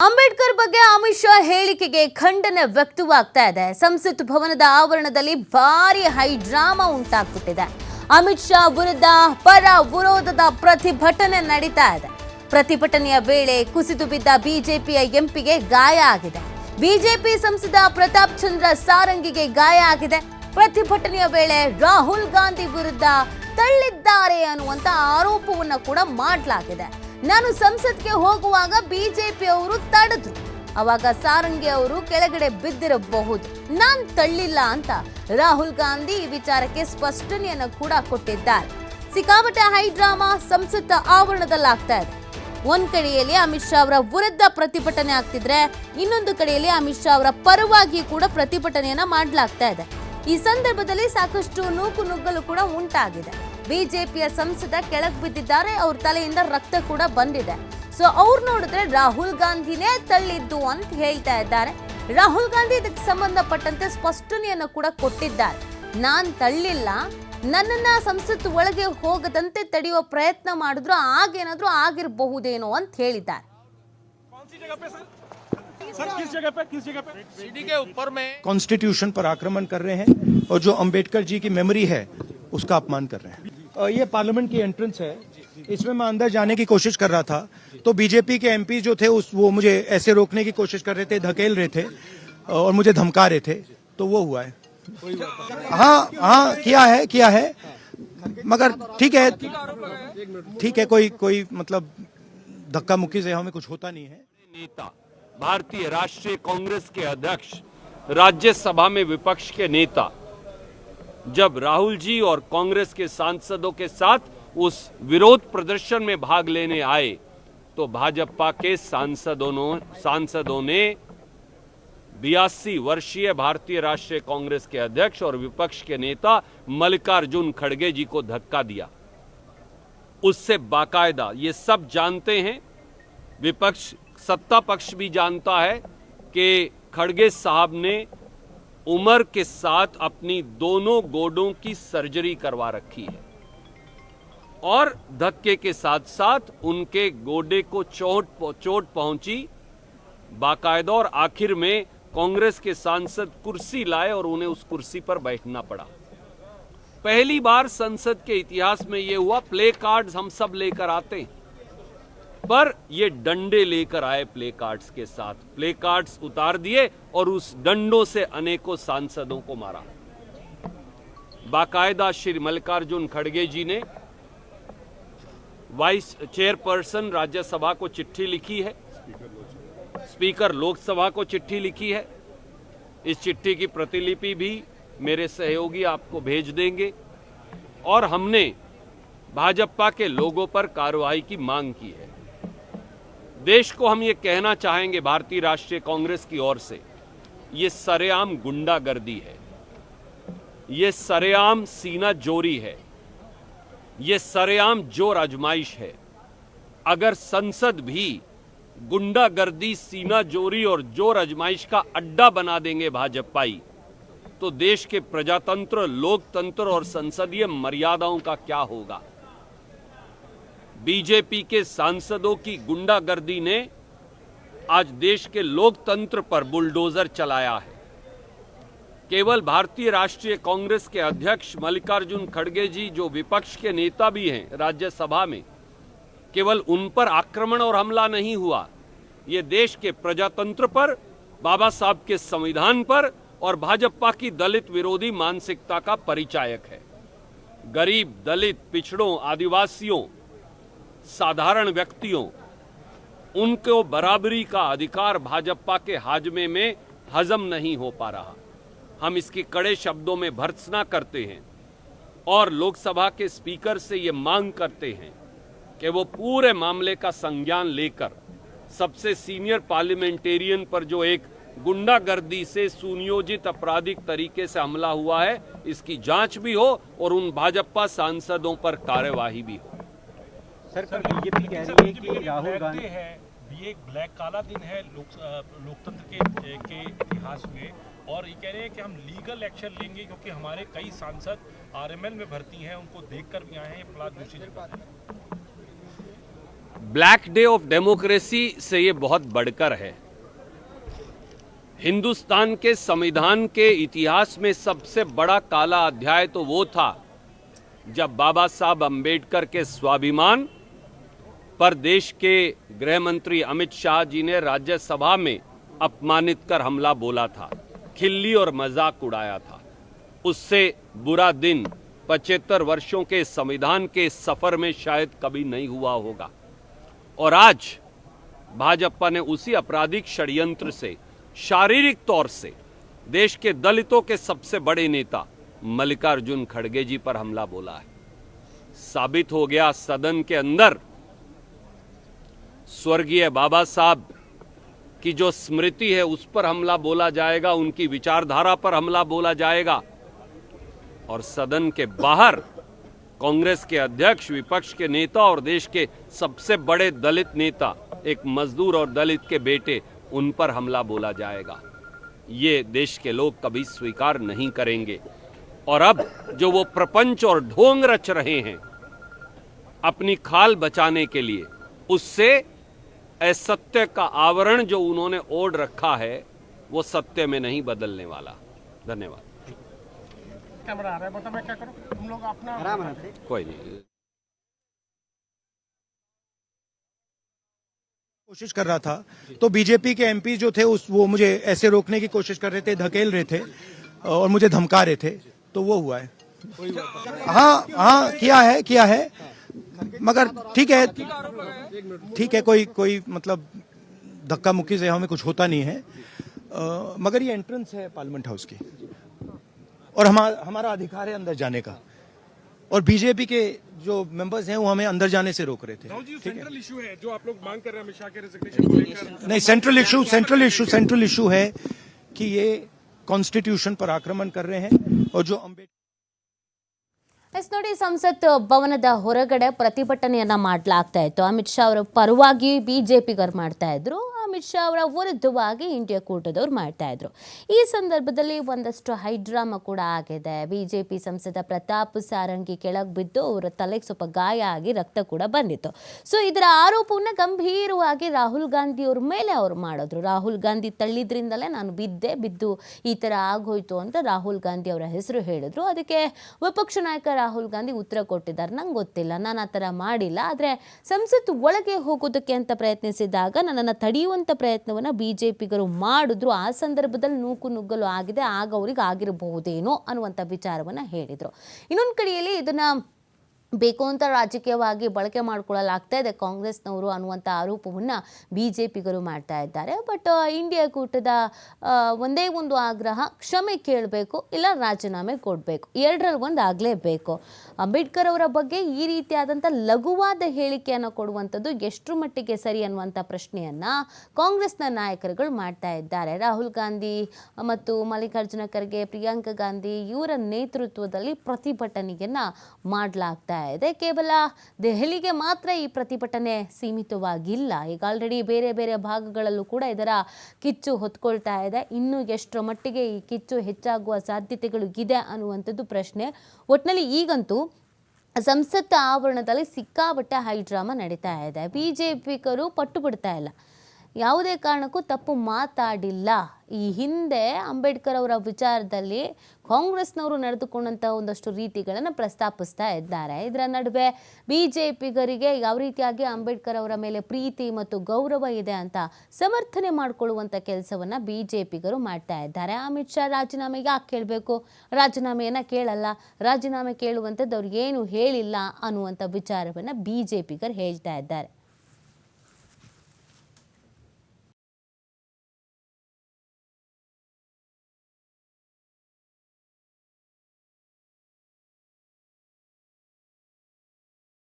ಅಂಬೇಡ್ಕರ್ ಬಗ್ಗೆ ಅಮಿತ್ ಶಾ ಹೇಳಿಕೆಗೆ ಖಂಡನೆ ವ್ಯಕ್ತವಾಗ್ತಾ ಇದೆ. ಸಂಸತ್ ಭವನದ ಆವರಣದಲ್ಲಿ ಭಾರಿ ಹೈ ಡ್ರಾಮಾ ಉಂಟಾಗ್ಬಿಟ್ಟಿದೆ. ಅಮಿತ್ ಶಾ ವಿರುದ್ಧ ಪರ ವಿರೋಧದ ಪ್ರತಿಭಟನೆ ನಡೀತಾ ಇದೆ. ಪ್ರತಿಭಟನೆಯ ವೇಳೆ ಕುಸಿದು ಬಿದ್ದ ಬಿಜೆಪಿಯ ಎಂಪಿಗೆ ಗಾಯ ಆಗಿದೆ. ಬಿಜೆಪಿ ಸಂಸದ ಪ್ರತಾಪ್ ಚಂದ್ರ ಸಾರಂಗಿಗೆ ಗಾಯ ಆಗಿದೆ. ಪ್ರತಿಭಟನೆಯ ವೇಳೆ ರಾಹುಲ್ ಗಾಂಧಿ ವಿರುದ್ಧ ತಳ್ಳಿದ್ದಾರೆ ಅನ್ನುವಂತ ಆರೋಪವನ್ನ ಕೂಡ ಮಾಡಲಾಗಿದೆ. ನಾನು ಸಂಸತ್ಗೆ ಹೋಗುವಾಗ ಬಿಜೆಪಿ ಅವರು ತಡೆದ್ರು, ಅವಾಗ ಸಾರಂಗಿ ಅವರು ಕೆಳಗಡೆ ಬಿದ್ದಿರಬಹುದು, ನಾನ್ ತಳ್ಳಿಲ್ಲ ಅಂತ ರಾಹುಲ್ ಗಾಂಧಿ ಈ ವಿಚಾರಕ್ಕೆ ಸ್ಪಷ್ಟನೆಯನ್ನ ಕೂಡ ಕೊಟ್ಟಿದ್ದಾರೆ. ಸಿಕ್ಕಾಪಟ್ಟೆ ಹೈ ಡ್ರಾಮಾ ಸಂಸತ್ ಆವರಣದಲ್ಲಾಗ್ತಾ ಇದೆ. ಒಂದ್ ಕಡೆಯಲ್ಲಿ ಅಮಿತ್ ಶಾ ಅವರ ವಿರುದ್ಧ ಪ್ರತಿಭಟನೆ ಆಗ್ತಿದ್ರೆ, ಇನ್ನೊಂದು ಕಡೆಯಲ್ಲಿ ಅಮಿತ್ ಶಾ ಅವರ ಪರವಾಗಿ ಕೂಡ ಪ್ರತಿಭಟನೆಯನ್ನ ಮಾಡಲಾಗ್ತಾ ಇದೆ. ಈ ಸಂದರ್ಭದಲ್ಲಿ ಸಾಕಷ್ಟು ನೂಕು ನುಗ್ಗಲು ಕೂಡ ಉಂಟಾಗಿದೆ. ಬಿಜೆಪಿಯ ಸಂಸದ ಕೆಳಗೆ ಬಿದ್ದಿದ್ದಾರೆ, ಅವ್ರ ತಲೆಯಿಂದ ರಕ್ತ ಕೂಡ ಬಂದಿದೆ. ಸೊ ಅವ್ರು ನೋಡಿದ್ರೆ ರಾಹುಲ್ ಗಾಂಧಿನೇ ತಳ್ಳಿದ್ದು ಅಂತ ಹೇಳ್ತಾ ಇದ್ದಾರೆ. ರಾಹುಲ್ ಗಾಂಧಿ ಇದಕ್ಕೆ ಸಂಬಂಧಪಟ್ಟಂತೆ ಸ್ಪಷ್ಟನೆಯನ್ನು ಕೂಡ ಕೊಟ್ಟಿದ್ದಾರೆ. ನಾನ್ ತಳ್ಳಿಲ್ಲ, ನನ್ನನ್ನ ಸಂಸತ್ ಒಳಗೆ ಹೋಗದಂತೆ ತಡೆಯುವ ಪ್ರಯತ್ನ ಮಾಡಿದ್ರು, ಆಗೇನಾದ್ರೂ ಆಗಿರಬಹುದೇನೋ ಅಂತ ಹೇಳಿದ್ದಾರೆ. सर किस जगह पे सीढ़ी के ऊपर में कॉन्स्टिट्यूशन पर आक्रमण कर रहे हैं और जो अंबेडकर जी की मेमोरी है उसका अपमान कर रहे हैं। ये पार्लियामेंट की एंट्रेंस है, इसमें मैं अंदर जाने की कोशिश कर रहा था तो बीजेपी के एमपी जो थे वो मुझे ऐसे रोकने की कोशिश कर रहे थे, धकेल रहे थे और मुझे धमका रहे थे, तो वो हुआ है। हाँ किया है मगर ठीक है कोई मतलब धक्का मुक्की से हमें कुछ होता नहीं है। नेता भारतीय राष्ट्रीय कांग्रेस के अध्यक्ष, राज्यसभा में विपक्ष के नेता जब राहुल जी और कांग्रेस के सांसदों के साथ उस विरोध प्रदर्शन में भाग लेने आए तो भाजपा के सांसदों ने 82 वर्षीय भारतीय राष्ट्रीय कांग्रेस के अध्यक्ष और विपक्ष के नेता मल्लिकार्जुन खड़गे जी को धक्का दिया। उससे बाकायदा ये सब जानते हैं, विपक्ष सत्ता पक्ष भी जानता है कि खड़गे साहब ने उम्र के साथ अपनी दोनों गोडों की सर्जरी करवा रखी है और धक्के के साथ साथ उनके गोडे को चोट पहुंची बाकायदा, और आखिर में कांग्रेस के सांसद कुर्सी लाए और उन्हें उस कुर्सी पर बैठना पड़ा। पहली बार संसद के इतिहास में यह हुआ। प्ले कार्ड्स हम सब लेकर आते हैं, पर ये डंडे लेकर आए प्ले कार्ड्स के साथ। प्ले कार्ड्स उतार दिए और उस डंडों से अनेकों सांसदों को मारा। बाकायदा श्री मल्लिकार्जुन खड़गे जी ने वाइस चेयरपर्सन राज्यसभा को चिट्ठी लिखी है, स्पीकर लोकसभा को चिट्ठी लिखी है। इस चिट्ठी की प्रतिलिपि भी मेरे सहयोगी आपको भेज देंगे और हमने भाजपा के लोगों पर कार्रवाई की मांग की है। देश को हम ये कहना चाहेंगे भारतीय राष्ट्रीय कांग्रेस की ओर से, ये सरेआम गुंडागर्दी है, ये सरेआम सीना जोरी है, ये सरेआम जोर आजमाइश है। अगर संसद भी गुंडागर्दी, सीना जोरी और जोर आजमाइश का अड्डा बना देंगे भाजपाई, तो देश के प्रजातंत्र, लोकतंत्र और संसदीय मर्यादाओं का क्या होगा। बीजेपी के सांसदों की गुंडागर्दी ने आज देश के लोकतंत्र पर बुलडोजर चलाया है। केवल भारतीय राष्ट्रीय कांग्रेस के अध्यक्ष मल्लिकार्जुन खड़गे जी, जो विपक्ष के नेता भी हैं राज्यसभा में, केवल उन पर आक्रमण और हमला नहीं हुआ, ये देश के प्रजातंत्र पर, बाबा साहब के संविधान पर और भाजपा की दलित विरोधी मानसिकता का परिचायक है। गरीब, दलित, पिछड़ों, आदिवासियों, साधारण व्यक्तियों, उनको बराबरी का अधिकार भाजपा के हाजमे में हजम नहीं हो पा रहा। हम इसकी कड़े शब्दों में भर्त्सना करते हैं और लोकसभा के स्पीकर से ये मांग करते हैं कि वो पूरे मामले का संज्ञान लेकर सबसे सीनियर पार्लियामेंटेरियन पर जो एक गुंडागर्दी से सुनियोजित आपराधिक तरीके से हमला हुआ है, इसकी जांच भी हो और उन भाजपा सांसदों पर कार्यवाही भी हो। सर, बीजेपी कह रही है कि राहुल गांधी है ये एक ब्लैक काला दिन है लोकतंत्र के इतिहास में, और ये कह रहे हैं कि हम लीगल एक्शन लेंगे क्योंकि हमारे कई सांसद आरएमएल में भर्ती हैं, उनको देखकर भी आए हैं। ये प्लाट दूसरी जगह ब्लैक डे ऑफ डेमोक्रेसी से ये बहुत बढ़कर है। हिंदुस्तान के संविधान के इतिहास में सबसे बड़ा काला अध्याय तो वो था जब बाबा साहब अंबेडकर के स्वाभिमान पर देश के गृह मंत्री अमित शाह जी ने राज्यसभा में अपमानित कर हमला बोला था, खिल्ली और मजाक उड़ाया था। उससे बुरा दिन 75 वर्षों के संविधान के सफर में शायद कभी नहीं हुआ होगा। और आज भाजपा ने उसी आपराधिक षड्यंत्र से शारीरिक तौर से देश के दलितों के सबसे बड़े नेता मल्लिकार्जुन खड़गे जी पर हमला बोला है। साबित हो गया सदन के अंदर स्वर्गीय बाबा साहब की जो स्मृति है उस पर हमला बोला जाएगा, उनकी विचारधारा पर हमला बोला जाएगा। और सदन के बाहर कांग्रेस के अध्यक्ष, विपक्ष के नेता और देश के सबसे बड़े दलित नेता, एक मजदूर और दलित के बेटे, उन पर हमला बोला जाएगा। ये देश के लोग कभी स्वीकार नहीं करेंगे। और अब जो वो प्रपंच और ढोंग रच रहे हैं अपनी खाल बचाने के लिए, उससे असत्य का आवरण जो उन्होंने ओढ़ रखा है वो सत्य में नहीं बदलने वाला। धन्यवाद। कैमरा आ रहा है, बता मैं क्या करूं? तुम लोग अपना कोई नहीं। कोशिश कर रहा था तो बीजेपी के एमपी जो थे वो मुझे ऐसे रोकने की कोशिश कर रहे थे, धकेल रहे थे और मुझे धमका रहे थे, तो वो हुआ है। हाँ किया है मगर ठीक है कोई मतलब धक्का मुक्की से हमें कुछ होता नहीं है। मगर ये एंट्रेंस है पार्लियामेंट हाउस की और हमारा अधिकार है अंदर जाने का, और बीजेपी के जो मेंबर्स हैं वो हमें अंदर जाने से रोक रहे थे। सेंट्रल इशू है जो आप लोग मांग कर रहे हैं अमित शाह के रेजिग्नेशन को लेकर। नहीं, सेंट्रल इशू है कि ये कॉन्स्टिट्यूशन पर आक्रमण कर रहे हैं और जो ಎಸ್ ನೋಡಿ, ಸಂಸತ್ ಭವನದ ಹೊರಗಡೆ ಪ್ರತಿಭಟನೆಯನ್ನ ಮಾಡಲಾಗ್ತಾ ಇತ್ತು. ಅಮಿತ್ ಶಾ ಅವರ ಪರವಾಗಿ ಬಿಜೆಪಿಗರು ಮಾಡ್ತಾ ಇದ್ರು, ಅಮಿತ್ ಶಾ ಅವರ ವಿರುದ್ಧವಾಗಿ ಇಂಡಿಯಾ ಕೂಟದವ್ರು ಮಾಡ್ತಾ ಇದ್ರು. ಈ ಸಂದರ್ಭದಲ್ಲಿ ಒಂದಷ್ಟು ಹೈಡ್ರಾಮಾ ಕೂಡ ಆಗಿದೆ. ಬಿಜೆಪಿ ಸಂಸದ ಪ್ರತಾಪ್ ಸಾರಂಗಿ ಕೆಳಗೆ ಬಿದ್ದು ಅವರ ತಲೆಗೆ ಸ್ವಲ್ಪ ಗಾಯ ಆಗಿ ರಕ್ತ ಕೂಡ ಬಂದಿತ್ತು. ಸೊ ಇದರ ಆರೋಪವನ್ನ ಗಂಭೀರವಾಗಿ ರಾಹುಲ್ ಗಾಂಧಿ ಅವ್ರ ಮೇಲೆ ಅವ್ರು ಮಾಡಿದ್ರು. ರಾಹುಲ್ ಗಾಂಧಿ ತಳ್ಳಿದ್ರಿಂದಲೇ ನಾನು ಬಿದ್ದು ಈ ಥರ ಆಗೋಯ್ತು ಅಂತ ರಾಹುಲ್ ಗಾಂಧಿ ಅವರ ಹೆಸರು ಹೇಳಿದ್ರು. ಅದಕ್ಕೆ ವಿಪಕ್ಷ ನಾಯಕ ರಾಹುಲ್ ಗಾಂಧಿ ಉತ್ತರ ಕೊಟ್ಟಿದ್ದಾರೆ, ನಂಗೆ ಗೊತ್ತಿಲ್ಲ, ನಾನು ಆ ಥರ ಮಾಡಿಲ್ಲ, ಆದರೆ ಸಂಸತ್ ಒಳಗೆ ಹೋಗೋದಕ್ಕೆ ಅಂತ ಪ್ರಯತ್ನಿಸಿದಾಗ ನನ್ನನ್ನು ತಡೆಯುವಂಥ ಪ್ರಯತ್ನವನ್ನು ಬಿಜೆಪಿಗರು ಮಾಡಿದ್ರು. ಆ ಸಂದರ್ಭದಲ್ಲಿ ನುಗ್ಗಲು ಆಗಿದೆ, ಆಗ ಅವ್ರಿಗೆ ಆಗಿರಬಹುದೇನೋ ಅನ್ನುವಂಥ ವಿಚಾರವನ್ನು ಹೇಳಿದರು. ಇನ್ನೊಂದು ಕಡೆಯಲ್ಲಿ ಇದನ್ನು ಬೇಕು ಅಂತ ರಾಜಕೀಯವಾಗಿ ಬಳಕೆ ಮಾಡ್ಕೊಳ್ಳಲಾಗ್ತಾ ಇದೆ ಕಾಂಗ್ರೆಸ್ನವರು ಅನ್ನುವಂಥ ಆರೋಪವನ್ನು ಬಿಜೆಪಿಗರು ಮಾಡ್ತಾ ಇದ್ದಾರೆ. ಬಟ್ ಇಂಡಿಯಾ ಕೂಟದ ಒಂದೇ ಒಂದು ಆಗ್ರಹ, ಕ್ಷಮೆ ಕೇಳಬೇಕು ಇಲ್ಲ ರಾಜೀನಾಮೆ ಕೊಡಬೇಕು, ಎರಡರಲ್ಲಿ ಒಂದು ಆಗಲೇಬೇಕು. ಅಂಬೇಡ್ಕರ್ ಅವರ ಬಗ್ಗೆ ಈ ರೀತಿಯಾದಂಥ ಲಘುವಾದ ಹೇಳಿಕೆಯನ್ನು ಕೊಡುವಂಥದ್ದು ಎಷ್ಟರ ಮಟ್ಟಿಗೆ ಸರಿ ಅನ್ನುವಂಥ ಪ್ರಶ್ನೆಯನ್ನು ಕಾಂಗ್ರೆಸ್ನ ನಾಯಕರುಗಳು ಮಾಡ್ತಾ ಇದ್ದಾರೆ. ರಾಹುಲ್ ಗಾಂಧಿ ಮತ್ತು ಮಲ್ಲಿಕಾರ್ಜುನ ಖರ್ಗೆ, ಪ್ರಿಯಾಂಕಾ ಗಾಂಧಿ ಇವರ ನೇತೃತ್ವದಲ್ಲಿ ಪ್ರತಿಭಟನೆಯನ್ನು ಮಾಡಲಾಗ್ತಾ ಇದೆ. ಕೇವಲ ದೆಹಲಿಗೆ ಮಾತ್ರ ಈ ಪ್ರತಿಭಟನೆ ಸೀಮಿತವಾಗಿಲ್ಲ, ಈಗ ಆಲ್ರೆಡಿ ಬೇರೆ ಬೇರೆ ಭಾಗಗಳಲ್ಲೂ ಕೂಡ ಇದರ ಕಿಚ್ಚು ಹೊತ್ಕೊಳ್ತಾ ಇದೆ. ಇನ್ನು ಎಷ್ಟರ ಮಟ್ಟಿಗೆ ಈ ಕಿಚ್ಚು ಹೆಚ್ಚಾಗುವ ಸಾಧ್ಯತೆಗಳು ಇದೆ ಅನ್ನುವಂಥದ್ದು ಪ್ರಶ್ನೆ. ಒಟ್ಟಿನಲ್ಲಿ ಈಗಂತೂ ಸಂಸತ್ ಆವರಣದಲ್ಲಿ ಸಿಕ್ಕಾಪಟ್ಟೆ ಹೈಡ್ರಾಮಾ ನಡೀತಾ ಇದೆ. ಬಿಜೆಪಿಗರು ಪಟ್ಟು ಬಿಡ್ತಾ ಇಲ್ಲ, ಯಾವುದೇ ಕಾರಣಕ್ಕೂ ತಪ್ಪು ಮಾತಾಡಿಲ್ಲ. ಈ ಹಿಂದೆ ಅಂಬೇಡ್ಕರ್ ಅವರ ವಿಚಾರದಲ್ಲಿ ಕಾಂಗ್ರೆಸ್ನವರು ನಡೆದುಕೊಂಡಂಥ ಒಂದಷ್ಟು ರೀತಿಗಳನ್ನು ಪ್ರಸ್ತಾಪಿಸ್ತಾ ಇದ್ದಾರೆ. ಇದರ ನಡುವೆ ಬಿಜೆಪಿಗರಿಗೆ ಯಾವ ರೀತಿಯಾಗಿ ಅಂಬೇಡ್ಕರ್ ಅವರ ಮೇಲೆ ಪ್ರೀತಿ ಮತ್ತು ಗೌರವ ಇದೆ ಅಂತ ಸಮರ್ಥನೆ ಮಾಡಿಕೊಳ್ಳುವಂಥ ಕೆಲಸವನ್ನು ಬಿಜೆಪಿಗರು ಮಾಡ್ತಾ ಇದ್ದಾರೆ. ಅಮಿತ್ ಶಾ ರಾಜೀನಾಮೆ ಯಾಕೆ ಕೇಳಬೇಕು, ರಾಜೀನಾಮೆಯನ್ನು ಕೇಳಲ್ಲ, ರಾಜೀನಾಮೆ ಕೇಳುವಂಥದ್ದು ಅವ್ರಿಗೇನು ಹೇಳಿಲ್ಲ ಅನ್ನುವಂಥ ವಿಚಾರವನ್ನು ಬಿಜೆಪಿಗರು ಹೇಳ್ತಾ ಇದ್ದಾರೆ.